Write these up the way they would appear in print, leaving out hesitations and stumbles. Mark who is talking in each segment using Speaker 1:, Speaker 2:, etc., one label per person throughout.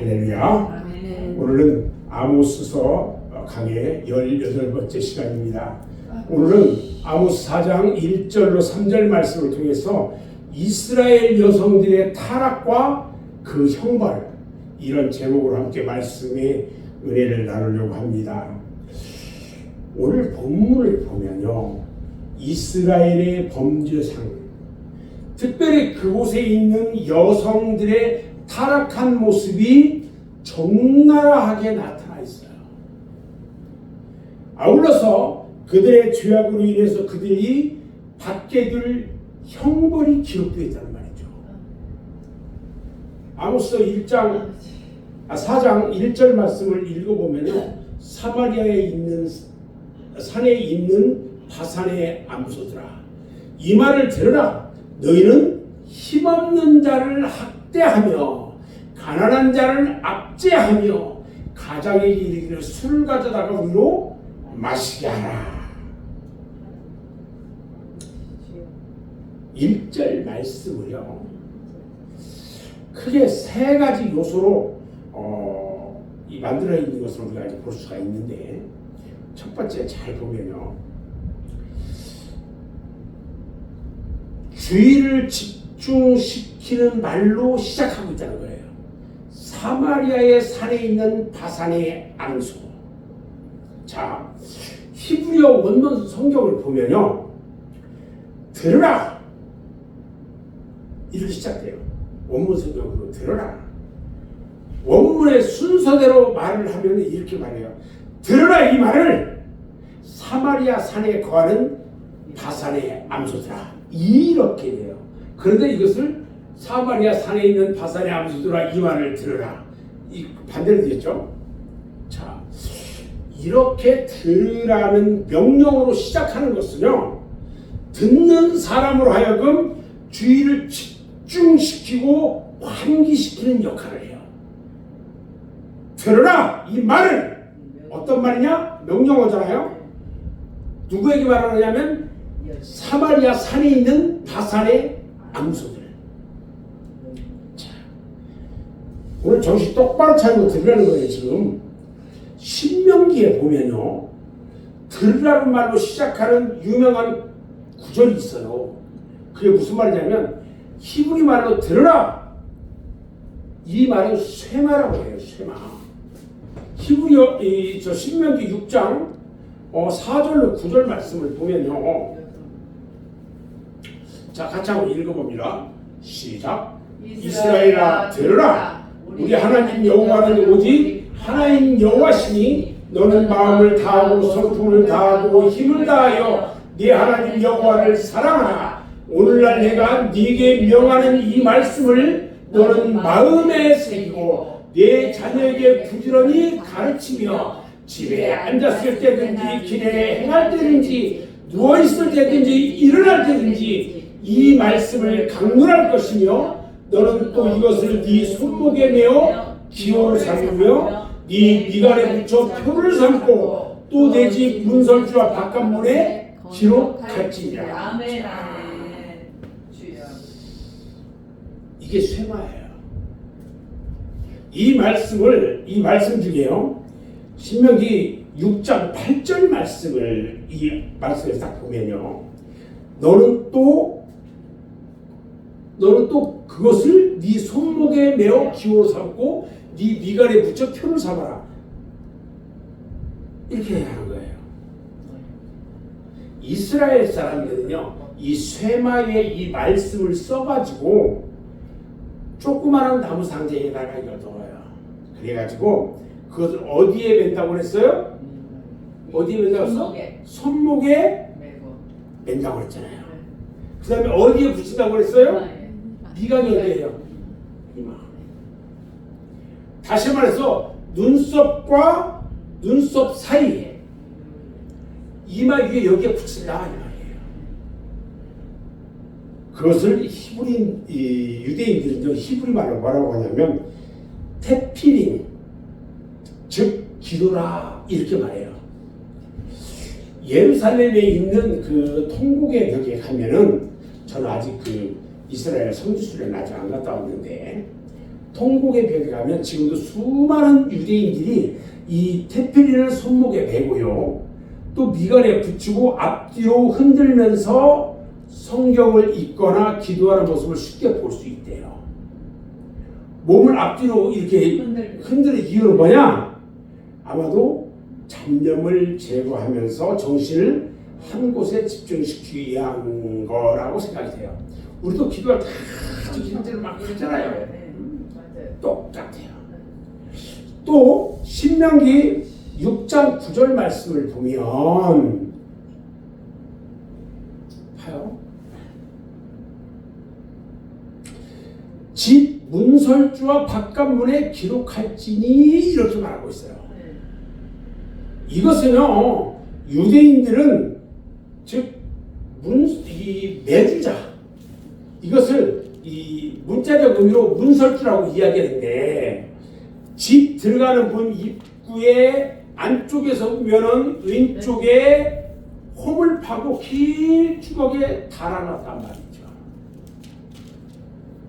Speaker 1: 할렐루야. 오늘은 아모스서 강의 18번째 시간입니다. 오늘은 아모스 4장 1절로 3절 말씀을 통해서 이스라엘 여성들의 타락과 그 형벌, 이런 제목으로 함께 말씀의 은혜를 나누려고 합니다. 오늘 본문을 보면요, 이스라엘의 범죄상, 특별히 그곳에 있는 여성들의 타락한 모습이 적나라하게 나타나 있어요. 아울러서 그들의 죄악으로 인해서 그들이 받게 될 형벌이 기록되어 있다는 말이죠. 아모스 4장 1절 말씀을 읽어보면요, 사마리아에 있는 산에 있는 바산의 암소들아, 이 말을 들으라. 너희는 힘없는 자를 학대하며 가난한 자를 압제하며 가장에게 이르기를 술을 가져다가 위로 마시게 하라. 1절 말씀을요, 크게 세 가지 요소로 만들어 있는 것을 우리가 볼 수가 있는데, 첫 번째 잘 보면요, 주의를 집중시키는 말로 시작하고 있다는 거예요. 사마리아의 산에 있는 바산의 암소. 자, 히브리어 원문 성경을 보면요, 들으라, 이렇게 시작돼요. 원문 성경으로 들으라. 원문의 순서대로 말을 하면 이렇게 말해요. 들으라, 이 말을 사마리아 산에 거하는 바산의 암소들아, 이렇게 돼요. 그런데 이것을 사마리아 산에 있는 바산의 암소들아, 이 말을 들으라, 이 반대로 되겠죠. 자, 이렇게 들으라는 명령으로 시작하는 것은요, 듣는 사람으로 하여금 주의를 집중시키고 환기시키는 역할을 해요. 들으라, 이 말을. 어떤 말이냐? 명령어잖아요. 누구에게 말하느냐면 사마리아 산에 있는 바산의 암소들. 자, 오늘 정신 똑바로 차리고 들으라는 거예요. 지금 신명기에 보면요, 들으라는 말로 시작하는 유명한 구절이 있어요. 그게 무슨 말이냐면, 히브리 말로 들으라, 이 말은 쇠마라고 해요. 쇠마. 히브리어 신명기 6장 4절로 9절 말씀을 보면요, 자, 같이 한번 읽어봅니다. 시작. 이스라엘아, 들으라. 우리 하나님 여호와는 오직 하나님 여호와시니 너는 마음을 다하고 성품을 다하고 힘을 다하여 네 하나님 여호와를 사랑하라. 오늘날 내가 네게 명하는 이 말씀을 너는 마음에 새기고 네 자녀에게 부지런히 가르치며 집에 앉았을 때든지 길에 행할 때든지 누워있을 때든지 일어날 때든지 이 말씀을 강론할 것이며 너는 또 이것을 네 손목에 메어 기호를 삼으며 네 미간에 붙여 표를 삼고 또 내 집 문설주와 바깥문에 기록할지니라. 이게 쇠마예요. 이 말씀 중에요, 신명기 6장 8절 말씀을 이 말씀에 딱 보면요, 너는 또 그것을 네 손목에 메어 기호로 삼고 네 미간에 붙여 표를 삼아라, 이렇게 해야 하는 거예요. 이스라엘 사람들은요, 이 쇠마의 이 말씀을 써가지고 조그마한 나무 상자에다가 엿어요. 그래가지고 그것을 어디에 맨다고 그랬어요? 어디에 맨다고 했어? 손목에 맨다고 그랬잖아요. 그 다음에 어디에 붙인다고 그랬어요? 미간이 어디예요? 이마. 다시 말해서 눈썹과 눈썹 사이에, 이마 위에 여기에 붙인다, 이 말이에요. 그것을 히브리 유대인들은 히브리 말로 뭐라고 하냐면 테필링, 즉 기도라, 이렇게 말해요. 예루살렘에 있는 그 통곡의 벽에 가면은, 저는 아직 그 이스라엘 성지순례는 아직 안 갔다 왔는데, 통곡의 벽에 가면 지금도 수많은 유대인들이 이 테필린을 손목에 베고요. 또 미간에 붙이고 앞뒤로 흔들면서 성경을 읽거나 기도하는 모습을 쉽게 볼 수 있대요. 몸을 앞뒤로 이렇게 흔드는 이유는 뭐냐? 아마도 잡념을 제거하면서 정신을 한 곳에 집중시키기 위한 거라고 생각이 돼요. 우리도 기도할 때 힘들을 막 하잖아요. 똑같아요. 또 신명기 6장 9절 말씀을 보면 봐요. 집 문설주와 바깥문에 기록할지니 이렇게 말하고 있어요. 이것은요, 유대인들은 즉 이 매주자, 이것을 이 문자적 의미로 문설주라고 이야기하는데, 집 들어가는 문 입구에 안쪽에서 보면은 왼쪽에 홈을 파고 길쭉하게 달아놨단 말이죠.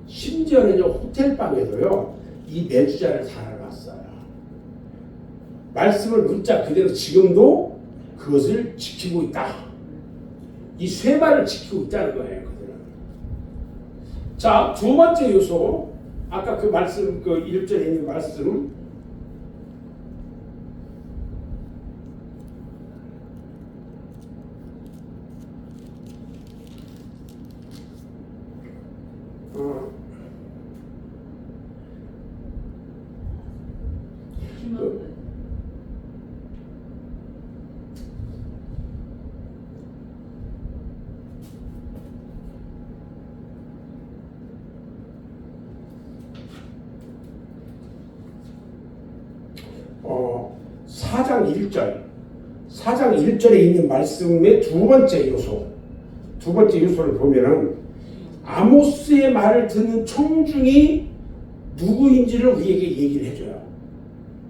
Speaker 1: 심지어는요, 호텔방에도요 이 매주자를 달아놨어요. 말씀을 문자 그대로 지금도 그것을 지키고 있다. 이 쇠발을 지키고 있다는 거예요. 그들은. 자, 두 번째 요소, 아까 그 말씀, 그 1절에 있는 말씀, 사장 1절, 4장 1절에 있는 말씀의 두 번째 요소를 보면은 아모스의 말을 듣는 청중이 누구인지를 우리에게 얘기를 해줘요.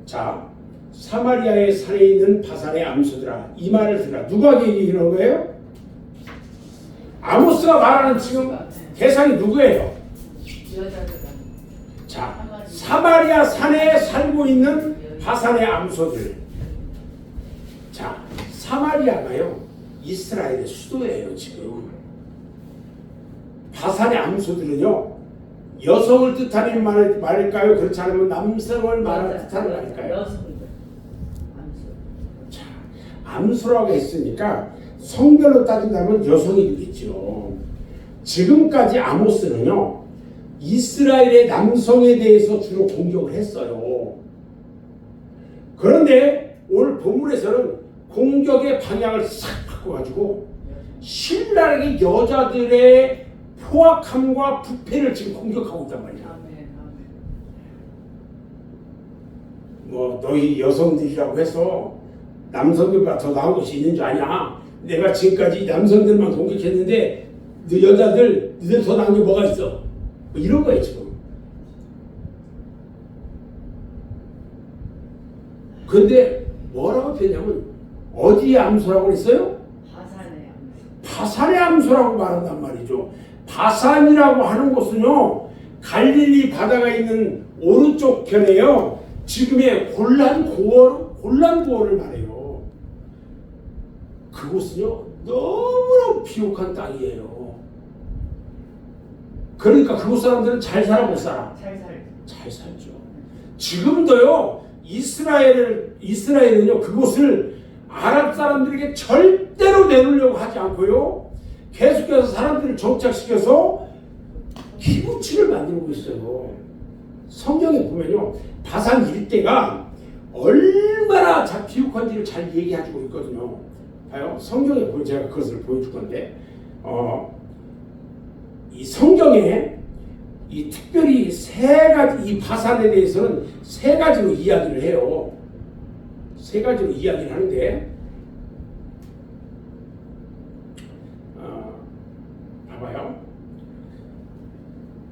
Speaker 1: 자, 사마리아의 산에 있는 바산의 암소들아, 이 말을 들으라. 누가 얘기하는 거예요? 아모스가 말하는 지금 대상이 누구예요? 자, 사마리아 산에 살고 있는 바산의 암소들. 자, 사마리아가요 이스라엘의 수도예요. 지금 바산의 암소들은요 여성을 뜻하는 말일까요? 그렇지 않으면 남성을 말하는 뜻하는 말일까요? 자, 암소라고 했으니까 성별로 따진다면 여성이 되겠죠. 지금까지 아모스는요 이스라엘의 남성에 대해서 주로 공격을 했어요. 그런데 오늘 본문에서는 공격의 방향을 싹 바꿔가지고 신랄하게 여자들의 포악함과 부패를 지금 공격하고 있단 말이야. 뭐 너희 여성들이라고 해서 남성들보다 더 나은 것이 있는 줄 아냐? 내가 지금까지 남성들만 공격했는데 너 여자들 너희들 더 나은 게 뭐가 있어? 뭐 이런 거예요 지금. 근데 뭐라고 표현하면 어디에 암소라고 했어요? 바산의 암소라고 말한단 말이죠. 바산이라고 하는 곳은요 갈릴리 바다가 있는 오른쪽 편에요 지금의 골란고어를 말해요. 그곳은요 너무나 비옥한 땅이에요. 그러니까 그곳 사람들은 잘 살아 못 살아? 잘 살죠. 지금도요 이스라엘은요 그곳을 아랍 사람들에게 절대로 내놓으려고 하지 않고요 계속해서 사람들을 정착시켜서 키부치를 만들고 있어요. 성경에 보면요 바산 일대가 얼마나 비옥한지를 잘 얘기해주고 있거든요. 봐요. 성경에 보면 제가 그것을 보여줄 건데 이 성경에 이 특별히 세 가지 이 바산에 대해서는 세 가지로 이야기를 해요. 세 가지로 이야기를 하는데 봐봐요.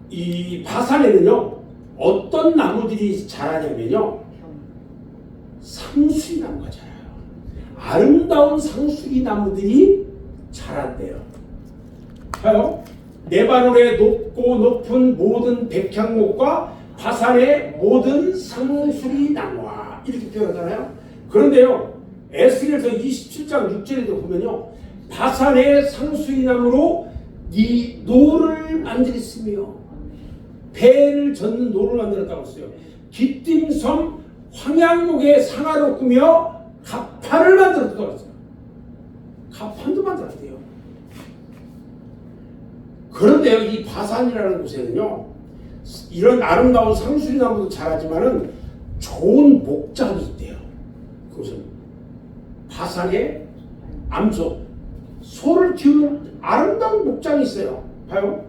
Speaker 1: 이 바산에는요 어떤 나무들이 자라냐면요 상수리 나무가 자라요. 아름다운 상수리 나무들이 자란대요. 봐요. 레바논의 높고 높은 모든 백향목과 바산의 모든 상술이 나와 이렇게 표현하잖아요. 그런데요 에스겔서 27장 6절에도 보면요 바산의 상수리나무로 네 노를 만들었으며 배를 젓는 노를 만들었다고 했어요. 기띔섬 황양목의 상아로 꾸며 갑판을 만들었다고 했어요. 갑판도 만들었대요. 그런데요 이 바산이라는 곳에는요 이런 아름다운 상수리나무도 자라지만은 좋은 목장이 있대요. 그것은 바산의 암소 소를 키우는 아름다운 목장이 있어요. 봐요.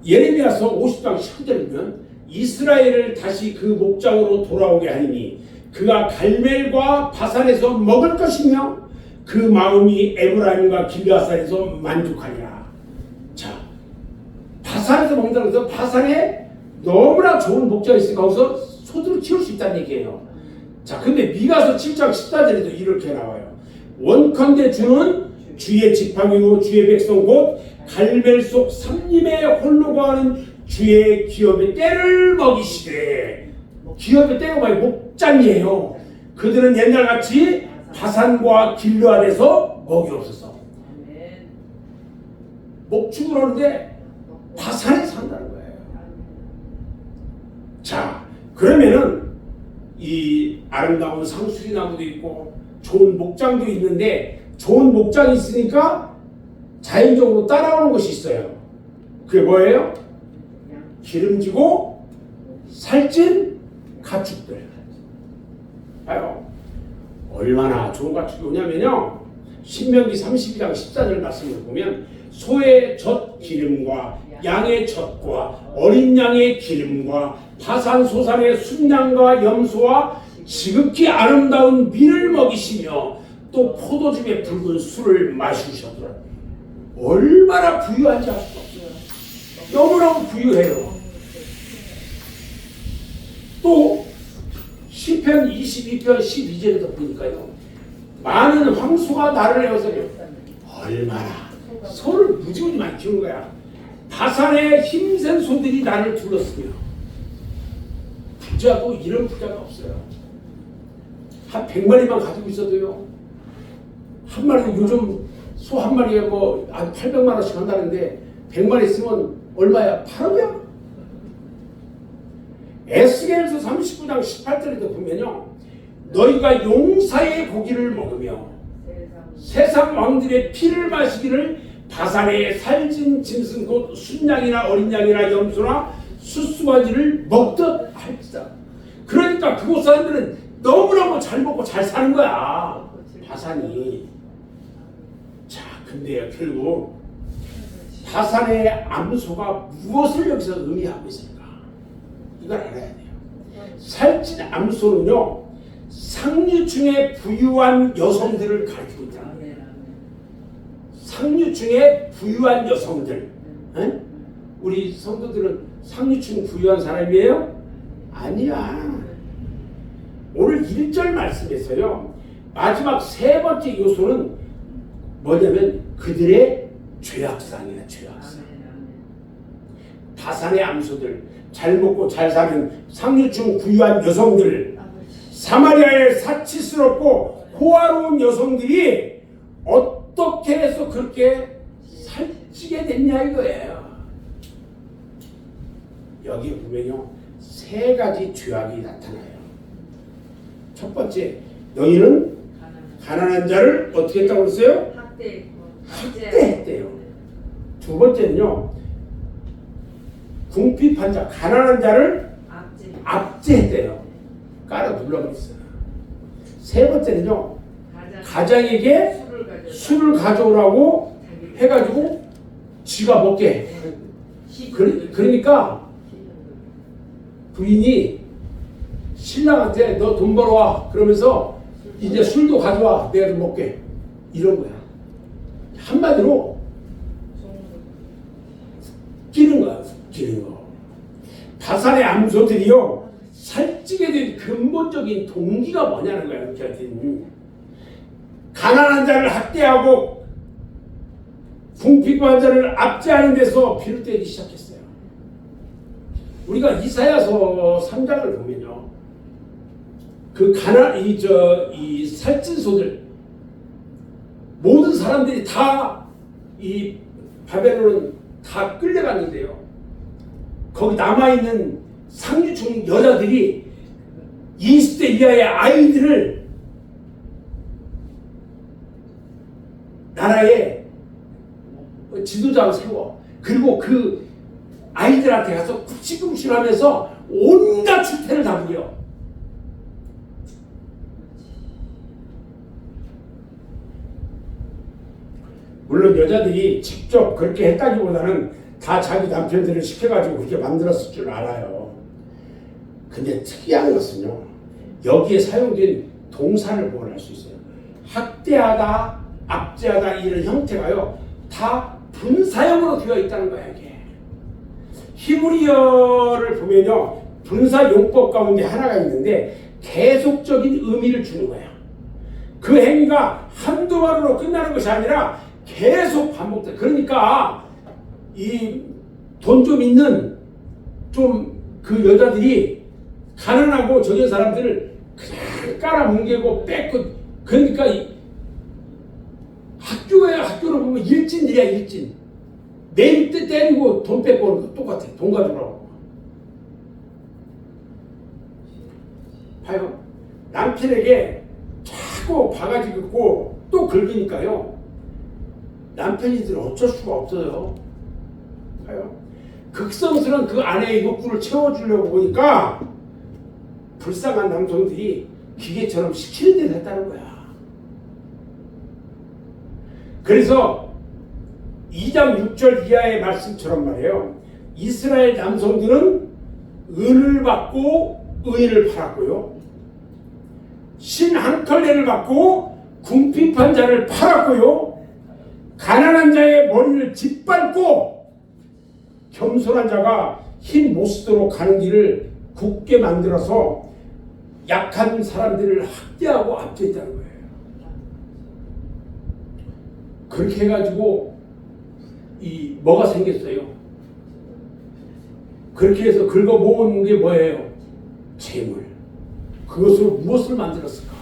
Speaker 1: 예레미야서 50장 19절이면 이스라엘을 다시 그 목장으로 돌아오게 하리니 그가 갈멜과 바산에서 먹을 것이며 그 마음이 에브라임과 길르앗산에서 만족하리라. 자, 바산에서 먹는다고 해서 바산에 너무나 좋은 목장이 있으니까 거기서 소들을 키울 수 있다는 얘기예요. 자, 근데 미가서 7장 14절에도 이렇게 나와요. 원컨대 주는 주의 지팡이요 주의 백성 곧 갈멜 속 삼림에 홀로 거하는 주의 기업의 때를 먹이시되 기업의 때가 뭐예요? 목장이에요. 그들은 옛날같이 바산과 길르앗에서 먹이 없었어. 목축을 하는데 바산에 산다는 거예요. 자, 그러면은 이 아름다운 상수리나무도 있고 좋은 목장도 있는데 좋은 목장이 있으니까 자연적으로 따라오는 것이 있어요. 그게 뭐예요? 기름지고 살찐 가축들. 봐요. 얼마나 좋은 가축이 오냐면요. 신명기 32장 14절 말씀을 보면 소의 젖 기름과 양의 젖과 어린 양의 기름과 바산 소산의 순양과 염소와 지극히 아름다운 밀을 먹이시며 또 포도즙의 붉은 술을 마시셨더라. 얼마나 부유한지 알 수 없어요. 너무너무 부유해요. 또 시편 22편 12절에도 보니까요. 많은 황소가 나를 에워서요. 얼마나 소를 무지무지 많이 키우는 거야. 바산의 힘센 소들이 나를 둘렀으며 부자도 이런 부자가 없어요. 한 100마리만 가지고 있어도요. 한 마리 요즘 소 한 마리에 뭐 한 800만 원씩 한다는데 100마리 있으면 얼마야? 8억이야? 에스겔서 39장 18절에도 보면요. 너희가 용사의 고기를 먹으며 세상 왕들의 피를 마시기를 바산의 살찐 짐승 곧 순양이나 어린 양이나 염소나 수수바지를 먹듯 할지다. 그러니까 그곳 사람들은 너무너무 잘 먹고 잘 사는 거야. 바산이. 자, 근데요 결국 바산의 암소가 무엇을 여기서 의미하고 있을까? 이걸 알아야 돼요. 살찐 암소는요 상류층의 부유한 여성들을 가리키고 있다. 상류층의 부유한 여성들. 에? 우리 성도들은 상류층 부유한 사람이에요? 아니야. 오늘 1절 말씀에서요 마지막 세 번째 요소는 뭐냐면 그들의 죄악상이야. 죄악상. 바산의 암소들, 잘 먹고 잘 사는 상류층 부유한 여성들, 사마리아의 사치스럽고 호화로운 여성들이 어떻게 해서 그렇게 살찌게 됐냐 이거예요. 여기 보면요 세 가지 죄악이 나타나요. 첫 번째, 너희는 가난한 자를 어떻게 했다고 그랬어요? 학대했대요. 두 번째는요 궁핍한 자, 가난한 자를 압제했대요. 깔아 눌러버렸어요. 세 번째는요 가장에게 술을 가져오라고 해가지고 지가 먹게. 그러니까 부인이 신랑한테 너 돈 벌어와 그러면서 이제 술도 가져와 내가 좀 먹게 이런 거야. 한마디로 끼는 거야. 끼는 거. 바산의 암소들이요 살찌게 된 근본적인 동기가 뭐냐는 거야. 이렇게 가난한 자를 학대하고 궁핍한 자를 압제하는 데서 비롯되기 시작했어요. 우리가 이사야서 3장을 보면요, 그 이 살찐소들 모든 사람들이 다 이 바벨론은 다 끌려갔는데요, 거기 남아있는 상류층 여자들이 20대 이하의 아이들을 나라의 지도자로 세워, 그리고 그 아이들한테 가서 굽신굽신하면서 온갖 주태를 다 부려. 물론 여자들이 직접 그렇게 했다기보다는 다 자기 남편들을 시켜가지고 그렇게 만들었을 줄 알아요. 근데 특이한 것은요, 여기에 사용된 동사를 보면 알 수 있어요. 학대하다, 압제하다, 이런 형태가요 다 분사형으로 되어 있다는 거야. 이게 히브리어를 보면요, 분사 용법 가운데 하나가 있는데 계속적인 의미를 주는 거야. 그 행위가 한두 번으로 끝나는 것이 아니라 계속 반복돼. 그러니까 이 돈 좀 있는 좀 그 여자들이 가난하고 저기 사람들을 그냥 깔아뭉개고 뺏고, 그러니까 학교를 보면 일진들이야. 일진. 내일 때 때리고 돈 뺏고 오는 거 똑같아. 돈 가져오라고. 봐요. 남편에게 자꾸 바가지 긁고 또 긁으니까요, 남편이들은 어쩔 수가 없어요. 봐요. 극성스러운 그 아내의 욕구를 채워주려고 보니까 불쌍한 남성들이 기계처럼 시키는 대로 했다는 거야. 그래서 2장 6절 이하의 말씀처럼 말이에요, 이스라엘 남성들은 은을 받고 의인을 팔았고요, 신 한 켤레를 받고 궁핍한 자를 팔았고요, 가난한 자의 머리를 짓밟고 겸손한 자가 흰 못으로 가는 길을 굳게 만들어서 약한 사람들을 학대하고 압제했다는 거예요. 그렇게 해가지고 뭐가 생겼어요? 그렇게 해서 긁어 모은 게 뭐예요? 재물. 그것으로 무엇을 만들었을까?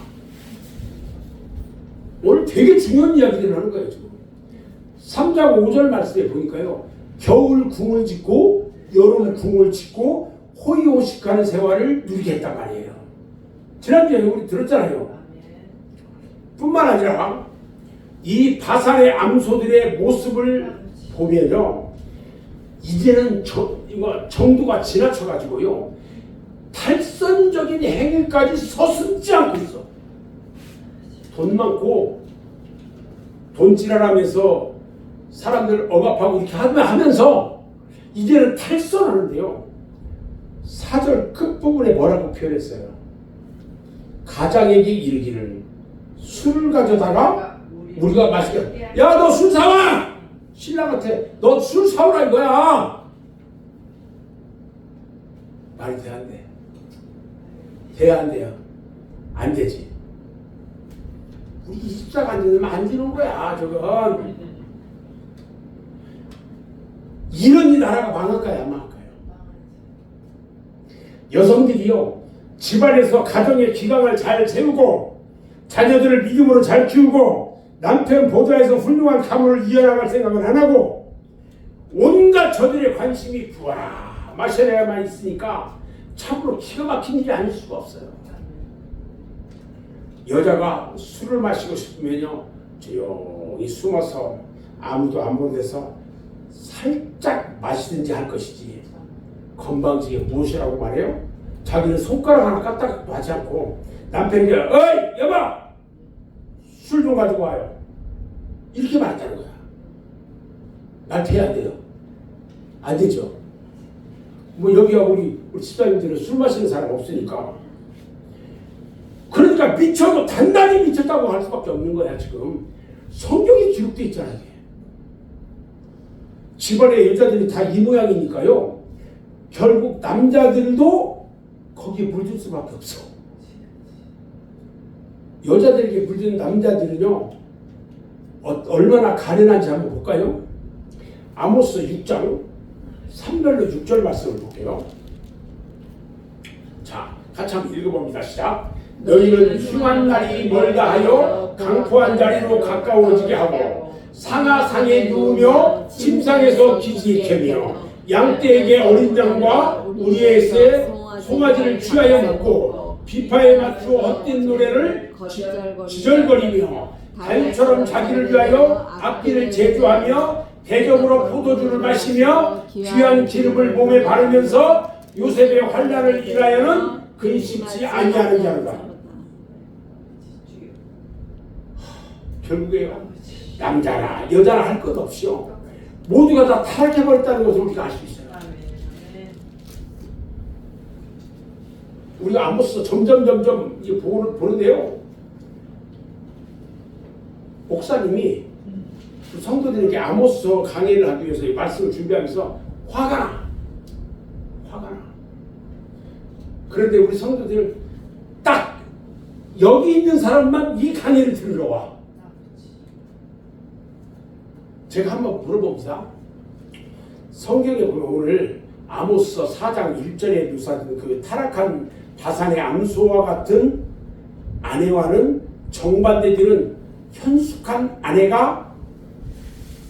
Speaker 1: 오늘 되게 중요한 이야기들을 하는 거예요. 지금 3장 5절 말씀에 보니까요, 겨울 궁을 짓고 여름 궁을 짓고 호의호식하는 생활을 누리게 했단 말이에요. 지난주에 우리 들었잖아요. 뿐만 아니라 이 바산의 암소들의 모습을 보면요, 이제는 정도가 지나쳐가지고요, 탈선적인 행위까지 서슴지 않고 있어. 돈 많고 돈지랄하면서 사람들 억압하고 이렇게 하면서 이제는 탈선하는데요, 4절 끝부분에 뭐라고 표현했어요? 가장에게 이르기를 술을 가져다가 우리가 마시게, 야 너 술 사와! 신랑한테 너 술 사오라 이거야. 말이 돼 안 돼? 돼야 안 돼요? 안 되지. 우리 24가 안 되면 안 되는 거야. 저건 이런 이 나라가 망할까요? 안 망할까요? 여성들이요, 집안에서 가정의 기강을 잘 세우고 자녀들을 믿음으로 잘 키우고 남편 보좌에서 훌륭한 가문을 이어나갈 생각을 안 하고 온갖 저들의 관심이 부어라 마셔야만 있으니까 참으로 기가 막힌 일이 아닐 수가 없어요. 여자가 술을 마시고 싶으면요, 조용히 숨어서 아무도 안 보는 데서 살짝 마시든지 할 것이지, 건방지게 무엇이라고 말해요? 자기는 손가락 하나 까딱도 하지 않고 남편에게 어이 여봐 술 좀 가지고 와요, 이렇게 말했다는 거야. 말 돼야 안 돼요? 안 되죠. 뭐 여기가 우리 집사님들은 술 마시는 사람 없으니까, 그러니까 미쳐도 단단히 미쳤다고 할 수밖에 없는 거야. 지금 성경에 기록돼 있잖아요. 이게. 집안의 여자들이 다 이 모양이니까요, 결국 남자들도 거기에 물들 수밖에 없어. 여자들에게 물든 남자들은요, 얼마나 가련한지 한번 볼까요? 아모스 6장 3절로 6절 말씀을 볼게요. 같이 한번 읽어봅니다. 시작. 너희는 흉한 날이 멀다 하여 강포한 자리로 가까워지게 하고 상하상에 누우며 침상에서 기지개며 양떼에게 어린 양과 우리에게 송아지를 취하여 먹고 비파에 맞추어 헛된 노래를 지절거리며 달처럼 자기를 위하여 악기를 제조하며 대적으로 포도주를 마시며 귀한 기름을 몸에 바르면서 요셉의 환난을 일하여는 근심치 아니하는 자로다. 결국에요, 남자나 여자나 할 것 없이요, 모두가 다 타락해버렸다는 것을 우리가 알 수 있어요. 우리가 아모스 점점 보는데요, 목사님이 성도들에게 아모스 강의를 하기 위해서 이 말씀을 준비하면서 화가 나. 그런데 우리 성도들 딱 여기 있는 사람만 이 강의를 들으러 와. 제가 한번 물어봅니다. 성경에 보면 오늘 아모스 4장 1절에 묘사된 그 타락한 바산의 암소와 같은 아내와는 정반대되는 현숙한 아내가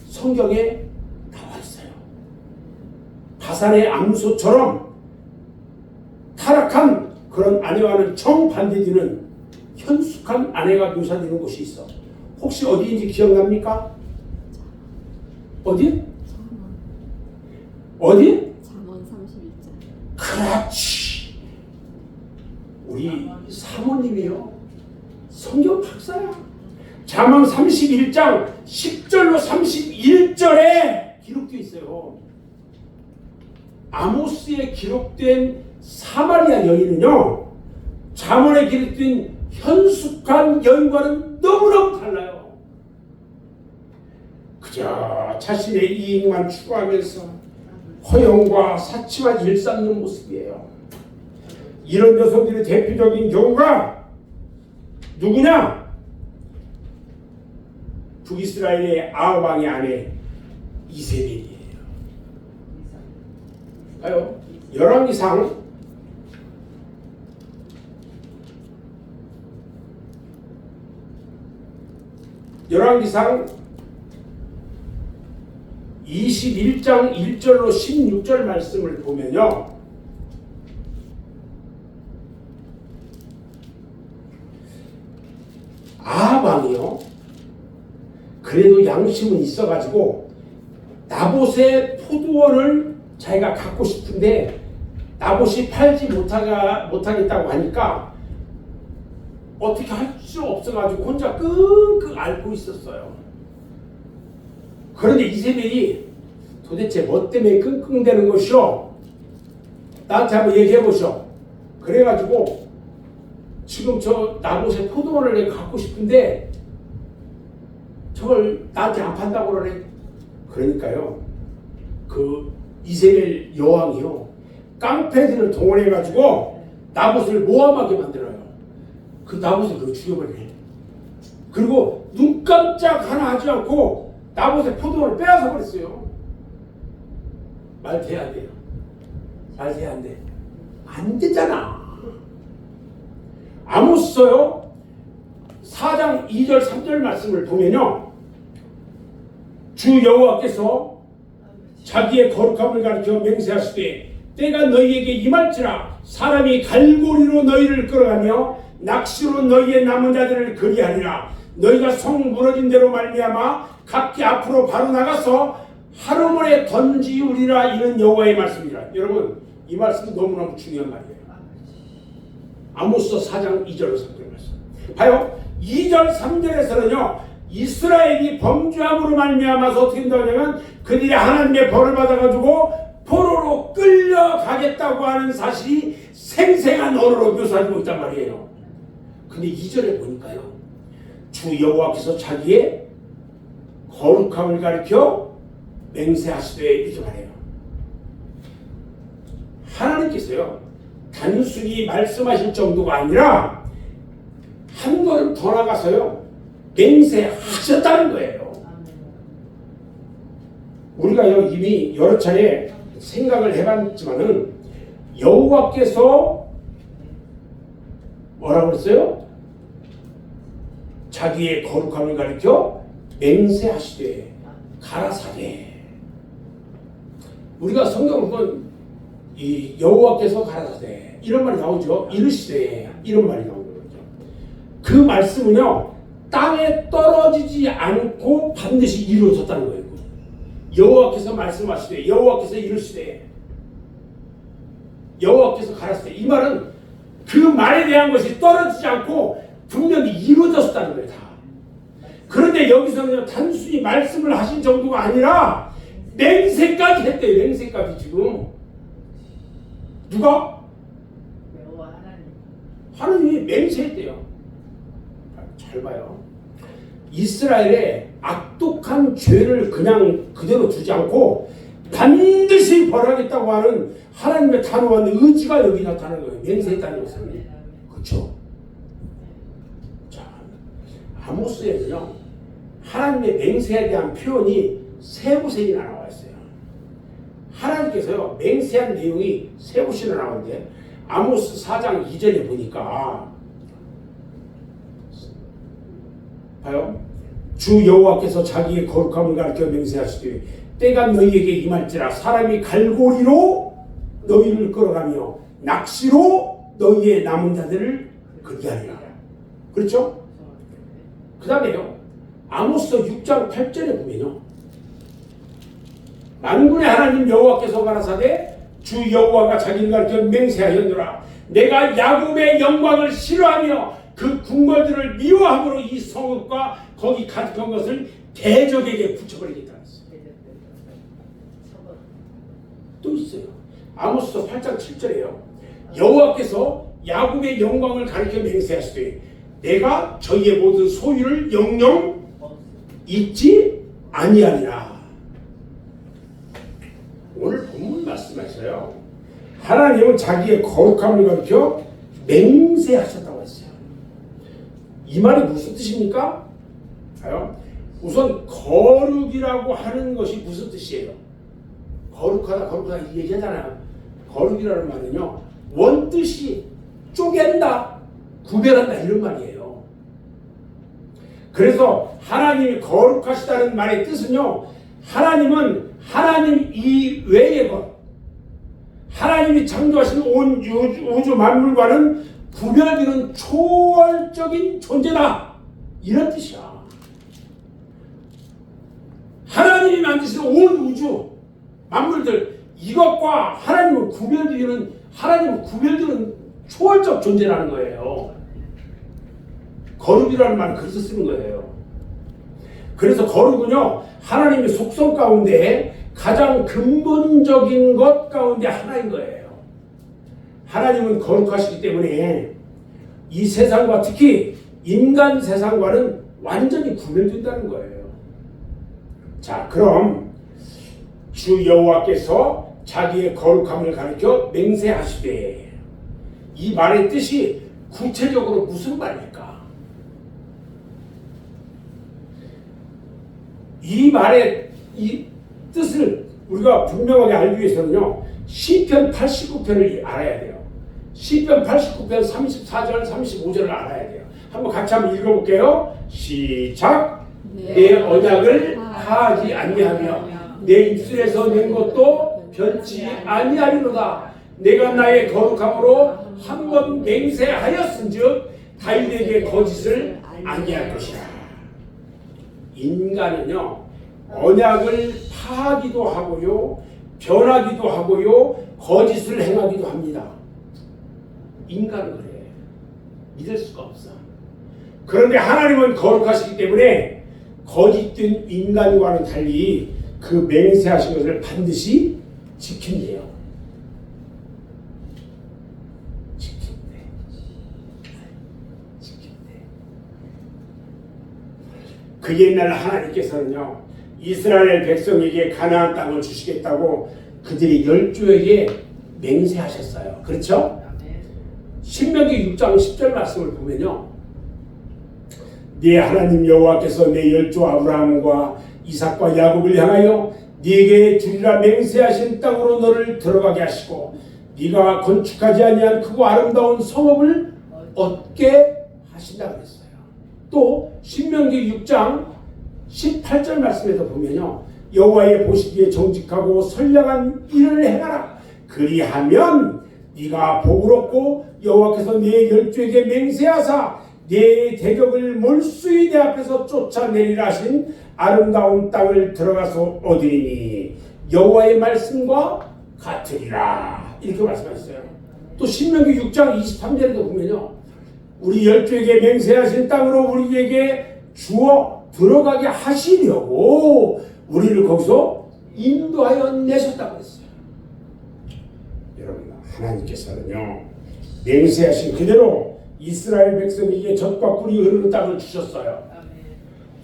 Speaker 1: 성경에 나와 있어요. 바산의 암소처럼 타락한 그런 아내와는 정반대되는 현숙한 아내가 묘사되는 곳이 있어. 혹시 어디인지 기억납니까? 어디?
Speaker 2: 잠언 31장.
Speaker 1: 그렇지. 우리 사모님이요, 성경 박사야. 잠언 31장 10절로 31절에 기록되어 있어요. 아모스에 기록된 사마리아 여인은요, 잠언에 기록된 현숙한 여인과는 너무너무 달라요. 그저 자신의 이익만 추구하면서 허영과 사치와 일삼는 모습이에요. 이런 여성들의 대표적인 경우가 누구냐? 북이스라엘의 아합 왕의 아내 이세벨이에요. 봐요. 열왕기상 21장 1절로 16절 말씀을 보면요, 아합 왕이요, 그래도 양심은 있어가지고 나봇의 포도원을 자기가 갖고 싶은데 나봇이 팔지 못하겠다고 하니까 어떻게 할 수 없어가지고 혼자 끙끙 앓고 있었어요. 그런데 이세벨이 도대체 뭐 때문에 끙끙대는 것이오? 나한테 한번 얘기해 보시오. 그래가지고 지금 저 나봇의 포도원을 내가 갖고 싶은데 저걸 나한테 안 판다고 그러네. 그러니까요, 그 이세벨 여왕이요, 깡패들을 동원해가지고 나봇을 모함하게 만들어요. 그 나봇을 그 죽여버리네. 그리고 눈 깜짝 하나 하지 않고 나봇의 포도원을 빼앗아 버렸어요. 말 돼야 안 돼요? 말 돼야 안 돼? 안 되잖아. 아모스요 4장 2절 3절 말씀을 보면요, 주 여호와께서 자기의 거룩함을 가리켜 맹세하시되 때가 너희에게 임할지라 사람이 갈고리로 너희를 끌어가며 낚시로 너희의 남은 자들을 그리하리라. 너희가 성 무너진 대로 말미암아 각기 앞으로 바로 나가서 하루만에 던지우리라. 이는 여호와의 말씀이라. 여러분, 이 말씀은 너무너무 중요한 말이에요. 아모스 4장 2절 3절 말씀 봐요. 2절 3절에서는요, 이스라엘이 범죄함으로 말미암아서 어떻게 된다냐면 그들이 하나님의 벌을 받아가지고 포로로 끌려가겠다고 하는 사실이 생생한 언어로 묘사되고 있단 말이에요. 근데 2절에 보니까요, 주 여호와께서 자기의 거룩함을 가리켜 맹세하시되 이렇게 말해요. 하나님께서요, 단순히 말씀하실 정도가 아니라 한 걸음 더 나가서요, 맹세하셨다는 거예요. 우리가요, 이미 여러 차례 생각을 해봤지만은 여호와께서 뭐라고 했어요? 자기의 거룩함을 가리켜 맹세하시되 가라사대. 우리가 성경을 보면 이 여호와께서 가라사대 이런 말이 나오죠. 이르시되 이런 말이 나오는 거죠. 그 말씀은요 땅에 떨어지지 않고 반드시 이루어졌다는 거예요. 여호와께서 말씀하시되 여호와께서 이르시되 여호와께서 가라사대. 이 말은 그 말에 대한 것이 떨어지지 않고 분명히 이루어졌다는 거예요. 다. 그런데 여기서는 단순히 말씀을 하신 정도가 아니라 맹세까지 했대요. 맹세까지 지금. 누가? 하나님이 맹세했대요. 잘 봐요. 이스라엘의 악독한 죄를 그냥 그대로 두지 않고 반드시 벌하겠다고 하는 하나님의 단호한 의지가 여기 나타나는 거예요. 맹세했다는 것은. 그렇죠? 자, 아모스에는요 하나님의 맹세에 대한 표현이 세 곳이나 나와 있어요. 하나님께서요 맹세한 내용이 세 곳이나 나오는데 아모스 4장 2절에 보니까 봐요. 주 여호와께서 자기의 거룩함을 가르쳐 맹세하시되 때가 너희에게 임할지라 사람이 갈고리로 너희를 끌어가며 낚시로 너희의 남은 자들을 그리하리라. 그렇죠? 그 다음에요 아모스 6장 8절에 보면요 만군의 하나님 여호와께서 가라사대 주 여호와가 자기를 가르쳐 맹세하였노라. 내가 야곱의 영광을 싫어하며 그 궁궐들을 미워함으로 이 성읍과 거기 가득한 것을 대적에게 붙여버리겠다. 또 있어요. 아모스 8장 7절에요. 여호와께서 야곱의 영광을 가리켜 맹세하시되 내가 저희의 모든 소유를 영영 잊지 아니하리라. 오늘 본문 말씀에서요 하나님은 자기의 거룩함을 가리켜 맹세하셨다고 했어요. 이 말이 무슨 뜻입니까? 우선 거룩이라고 하는 것이 무슨 뜻이에요? 거룩하다 이 얘기하잖아요. 거룩이라는 말은요 원뜻이 쪼갠다, 구별한다 이런 말이에요. 그래서 하나님이 거룩하시다는 말의 뜻은요 하나님은 하나님 이외의 것, 하나님이 창조하신 온 우주 만물과는 구별되는 초월적인 존재다 이런 뜻이야. 하나님이 만드신 온 우주 만물들 이것과 하나님은 구별되는 초월적 존재라는 거예요. 거룩이라는 말은 그래서 쓰는 거예요. 그래서 거룩은요 하나님의 속성 가운데 가장 근본적인 것 가운데 하나인 거예요. 하나님은 거룩하시기 때문에 이 세상과 특히 인간 세상과는 완전히 구별된다는 거예요. 자, 그럼 주 여호와께서 자기의 거룩함을 가리켜 맹세하시되 이 말의 뜻이 구체적으로 무슨 말입니까? 이 말의 이 뜻을 우리가 분명하게 알기 위해서는요 시편 89편을 알아야 돼요. 시편 89편 34절 35절을 알아야 돼요. 한번 같이 한번 읽어볼게요. 시작. 내 언약을 파하지 아니하며 내 입술에서 낸 것도 변치 아니하리로다. 내가 나의 거룩함으로 한 번 맹세하였은즉 다윗에게 거짓을 아니할 것이라. 인간은요 언약을 파하기도 하고요 변하기도 하고요 거짓을 행하기도 합니다. 인간은 그래. 믿을 수가 없어. 그런데 하나님은 거룩하시기 때문에 거짓된 인간과는 달리 그 맹세하신 것을 반드시 지킨대요. 그 옛날 하나님께서는요 이스라엘 백성에게 가나안 땅을 주시겠다고 그들이 10조에게 맹세하셨어요. 그렇죠? 신명기 6장 10절 말씀을 보면요 네 하나님 여호와께서 내 10조 아브라함과 이삭과 야곱을 향하여 네게 주리라 맹세하신 땅으로 너를 들어가게 하시고 네가 건축하지 아니한 크고 아름다운 성읍을 얻게 하신다 그랬어요. 또 신명기 6장 18절 말씀에도 보면요, 여호와의 보시기에 정직하고 선량한 일을 행하라. 그리하면 네가 복을 얻고 여호와께서 네 열조에게 맹세하사 네 대적을 몰수히 내 앞에서 쫓아내리라 하신 아름다운 땅을 들어가서 얻으리니 여호와의 말씀과 같으리라. 이렇게 말씀하셨어요. 또 신명기 6장 23절에도 보면요, 우리 열조에게 맹세하신 땅으로 우리에게 주어 들어가게 하시려고 우리를 거기서 인도하여 내셨다고 했어요. 여러분, 하나님께서는요, 맹세하신 그대로 이스라엘 백성에게 젖과 꿀이 흐르는 땅을 주셨어요.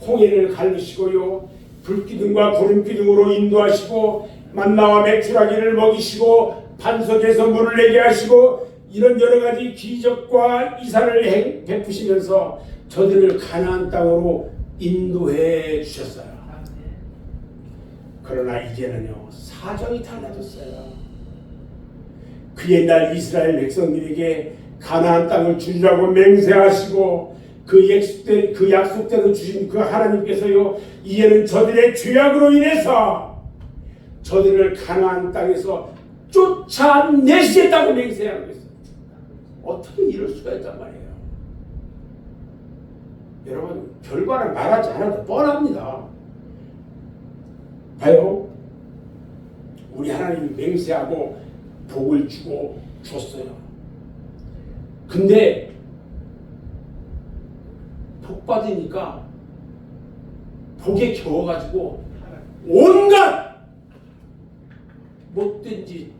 Speaker 1: 홍해를 갈르시고요, 불기둥과 구름기둥으로 인도하시고 만나와 메추라기를 먹이시고 반석에서 물을 내게 하시고 이런 여러 가지 기적과 이사를 베푸시면서 저들을 가나안 땅으로 인도해 주셨어요. 그러나 이제는요, 사정이 달라졌어요. 그 옛날 이스라엘 백성들에게 가나안 땅을 주리라고 맹세하시고 그 약속대로 주신 그 하나님께서요, 이제는 저들의 죄악으로 인해서 저들을 가나안 땅에서 쫓아내시겠다고 맹세하고 있어요. 어떻게 이럴 수가 있단 말이에요. 여러분, 결과를 말하지 않아도 뻔합니다. 봐요. 우리 하나님이 맹세하고 복을 주고 줬어요. 근데 복 받으니까 복에 겨워가지고 온갖 못된 짓,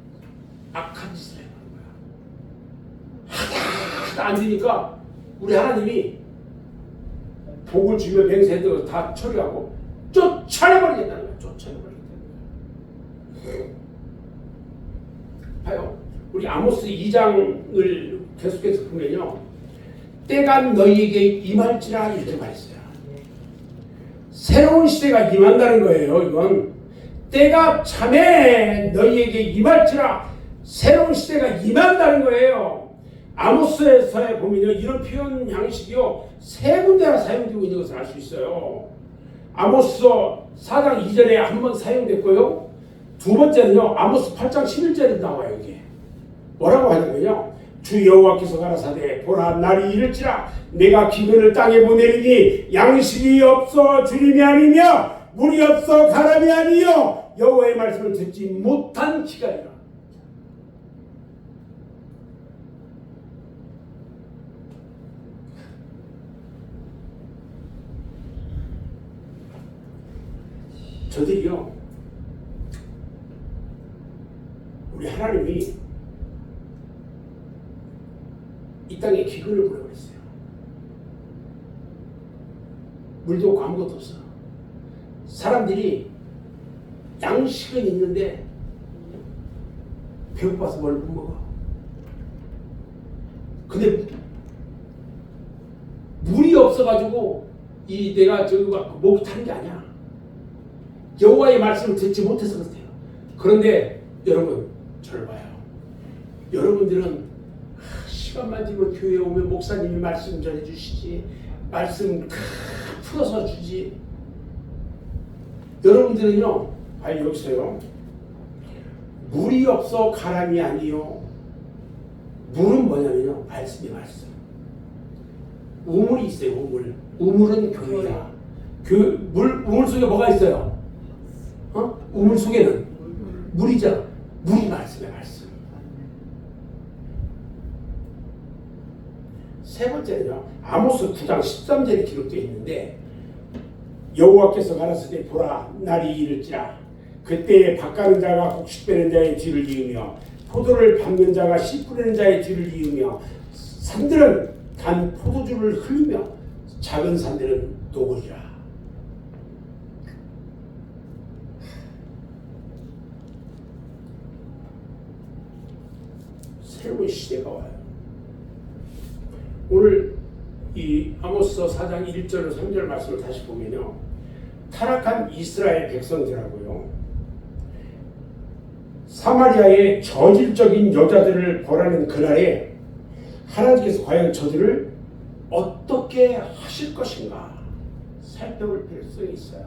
Speaker 1: 악한 짓을 해보는 거야. 하나도 안 되니까 우리 하나님이 복을 주며 맹세했던 거 다 처리하고 쫓아내버리겠다는 거야. 쫓아내버리겠다는 거야. 봐요. 우리 아모스 2장을 계속해서 보면요, 때가 너희에게 임할지라 이렇게 말했어요. 새로운 시대가 임한다는 거예요. 이건 때가 참에 너희에게 임할지라, 새로운 시대가 임한다는 거예요. 아모스에서에 보면요, 이런 표현 양식이요, 세 군데나 사용되고 있는 것을 알 수 있어요. 아모스서 4장 2절에 한 번 사용됐고요, 두 번째는요, 아모스 8장 11절에 나와요. 이게 뭐라고 하냐면요, 주 여호와께서 가라사대 보라 날이 이를지라 내가 기근을 땅에 보내리니 양식이 없어 주림이 아니며 물이 없어 가람이 아니요 여호와의 말씀을 듣지 못한 기간이라. 저들이요, 우리 하나님이 이 땅에 기근을 보내버렸어요. 물도 없고 아무것도 없어. 사람들이 양식은 있는데 배고파서 뭘 못 먹어. 근데 물이 없어가지고 내가 저기 목이 타는 게 아니야. 여호와의 말씀을 듣지 못해서 그렇대요. 그런데 여러분, 저를 봐요. 여러분들은 시간만 되면 교회에 오면 목사님이 말씀 전해주시지, 말씀 풀어서 주지. 여러분들은요, 여기서요, 물이 없어 가람이 아니요. 물은 뭐냐면요, 말씀이 말씀. 우물이 있어요. 우물은 교회야. 우물 속에 뭐가 있어요? 우물 속에는 물이잖아. 물이 말씀의 말씀. 세 번째는요, 아모스 9장 13절에 기록되어 있는데, 여호와께서 가라사대 보라 날이 이를지라 그때에 밭가는 자가 곡식 빼는 자의 뒤를 이으며 포도를 밟는 자가 씨 뿌리는 자의 뒤를 이으며 산들은 단 포도주를 흘리며 작은 산들은 녹으리라. 새로운 시대가 와요. 오늘 이 아모스서 4장 1절 3절 말씀을 다시 보면요, 타락한 이스라엘 백성들하고요, 사마리아의 저질적인 여자들을 벌하는 그날에 하나님께서 과연 저들을 어떻게 하실 것인가 살펴볼 필요성이 있어요.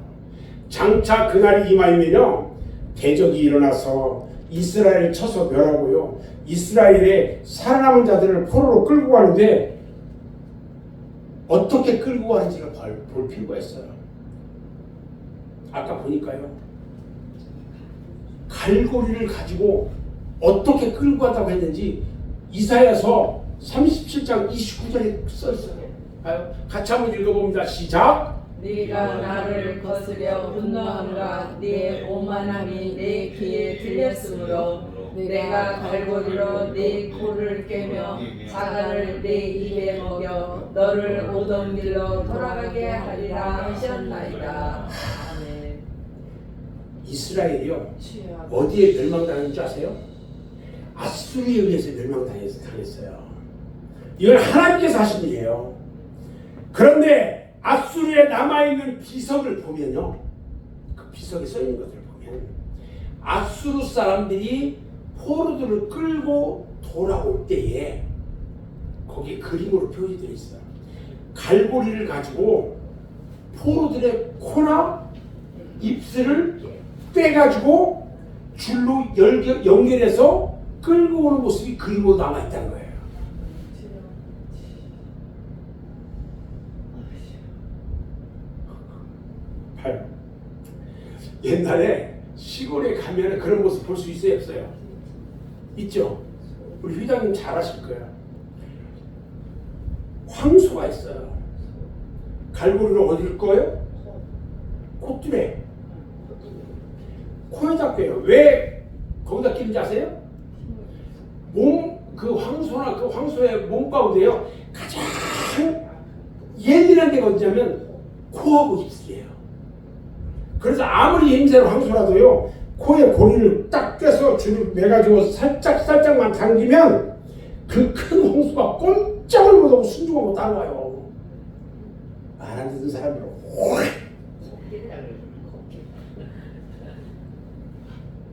Speaker 1: 장차 그날이 임하면요, 대적이 일어나서 이스라엘을 쳐서 멸하고요, 이스라엘의 살아남은 자들을 포로로 끌고 가는데 어떻게 끌고 가는지를 볼 필요가 있어요. 아까 보니까요, 갈고리를 가지고 어떻게 끌고 간다고 했는지 이사야서 37장 29절에 써 있어요. 같이 한번 읽어봅니다. 시작.
Speaker 3: 네가 나를 거스려 분노하노라. 네 오만함이 내 귀에 들렸으므로 내가 갈고리로 네 코를 깨며 사과를 내 입에 먹여 너를 오던 길로 돌아가게 하리라 하셨나이다. 아멘.
Speaker 1: 이스라엘이요,
Speaker 3: 주여.
Speaker 1: 어디에 멸망당한 줄 아세요? 아수르에 의해서 멸망당했어요. 이건 하나님께서 하신 일이에요. 그런데 아수르에 남아있는 비석을 보면요, 그 비석에 써있는 것을 보면 아수르 사람들이 포로들을 끌고 돌아올 때에 거기에 그림으로 표시되어 있어요. 갈고리를 가지고 포로들의 코나 입술을 떼가지고 줄로 연결해서 끌고 오는 모습이 그림으로 남아있다는 거예요. 봐요. 옛날에 시골에 가면 그런 모습 볼 수 있어요, 없어요? 있죠? 우리 회장님 잘 아실 거예요. 황소가 있어요. 갈고리를 어디를 꺼요? 콧줄에. 코에다 껴요. 왜 거기다 끼는지 아세요? 그 황소의 몸 가운데요, 가장 예민한 데가 어디냐면 코하고 입술이에요. 그래서 아무리 예민한 황소라도요, 코에 고리를 딱 껴서 줄을 매가지고 살짝만 당기면 그 큰 황소가 꼼짝을 못하고 순종하고 따라와요. 말 안 듣는 사람으로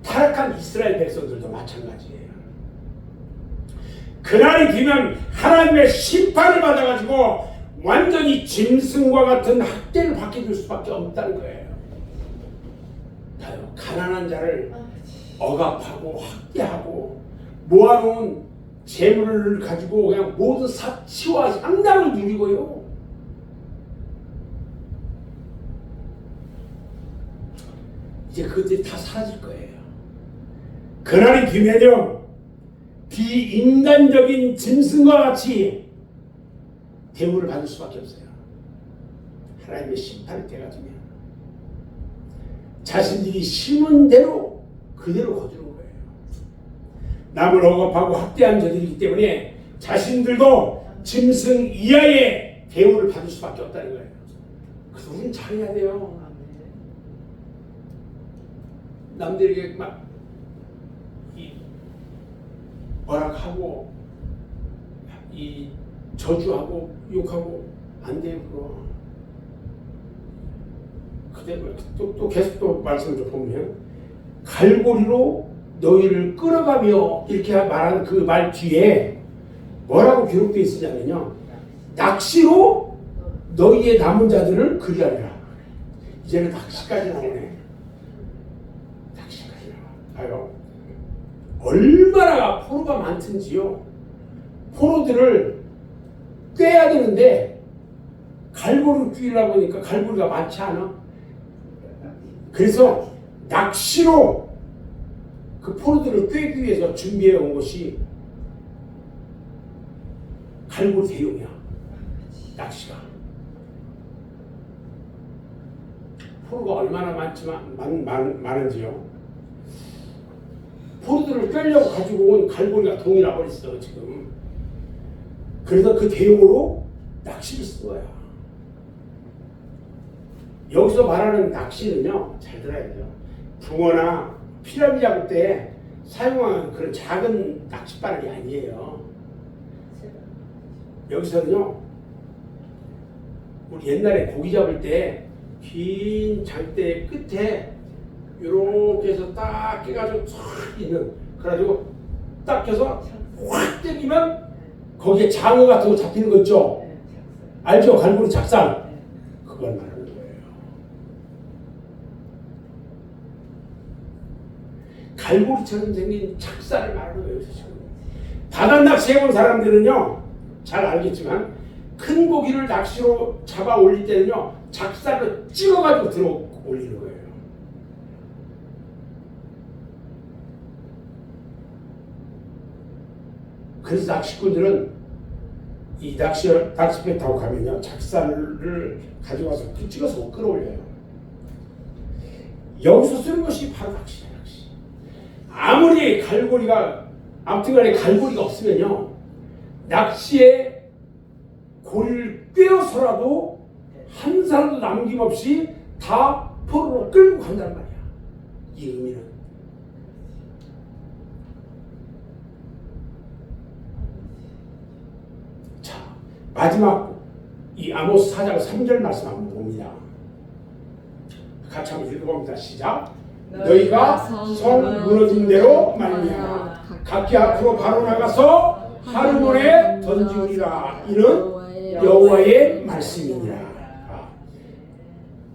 Speaker 1: 타락한 이스라엘 백성들도 마찬가지예요. 그날이 되면 하나님의 심판을 받아가지고 완전히 짐승과 같은 학대를 받게 될 수밖에 없다는 거예요. 가난한 자를 억압하고 학대하고 모아놓은 재물을 가지고 그냥 모든 사치와 향락을 누리고요, 이제 그것들이 다 사라질 거예요. 그날이 되면요, 비인간적인 짐승과 같이 대우를 받을 수밖에 없어요. 하나님의 심판이 돼가지고 자신들이 심은 대로 그대로 거두는 거예요. 남을 억압하고 학대한 자들이기 때문에 자신들도 짐승 이하의 대우를 받을 수밖에 없다는 거예요. 그래서 우리는 잘해야 돼요. 남들에게 막 뭐락하고 저주하고 욕하고 안 돼요. 그거. 또 계속 또 말씀을 좀 보면 갈고리로 너희를 끌어가며 이렇게 말하는 그 말 뒤에 뭐라고 기록되어 있으냐면요, 낚시로 너희의 남은 자들을 그리하리라. 이제는 낚시까지 나오네. 낚시까지 나와. 봐요. 얼마나 포로가 많든지요, 포로들을 꿰야 되는데 갈고리를 꿰려고 하니까 갈고리가 많지 않아. 그래서 낚시로 그 포로들을 꿰기 위해서 준비해 온 것이 갈고리 대용이야. 낚시가. 포로가 얼마나 많은지요. 포로들을 꿰려고 가지고 온 갈고리가 동이 나버렸어 지금. 그래서 그 대용으로 낚시를 쓴 거야. 여기서 말하는 낚시는요, 잘 들어야 돼요. 붕어나 피라미 잡을 때 사용하는 그런 작은 낚싯바늘이 아니에요. 여기서는요, 우리 옛날에 고기 잡을 때 긴 장대 끝에 이렇게 해서 딱 깨가지고 쫙 있는, 그래가지고 딱 해서 확 때리면 거기에 장어 같은 거 잡히는 거 있죠? 알죠? 갈고리 작살. 그걸 말하는 거예요. 갈고리처럼 생긴 작살을 말하는 거예요. 바다 낚시 해본 사람들은요 잘 알겠지만 큰 고기를 낚시로 잡아 올릴 때는요 작살로 찍어가지고 들어 올리는 거예요. 그래서 낚시꾼들은 이 낚시배 타고 가면요 작살을 가져와서 찍어서 끌어올려요. 여기서 쓰는 것이 바로 낚시야. 낚시. 아무리 갈고리가 아무튼간에 갈고리가 없으면요 낚시에 고리를 꿰어서라도 한 사람도 남김없이 다 포로로 끌고 간단 말이야. 이 의미는. 자, 마지막 이 아모스 4장 3절 말씀 한번 봅니다. 같이 한번 읽어봅니다. 시작. 너희가 성 무너진 대로 말미암아 각기 앞으로 바로 나가서 하루몬에 던지우리라. 이는 여호와의 말씀이니라.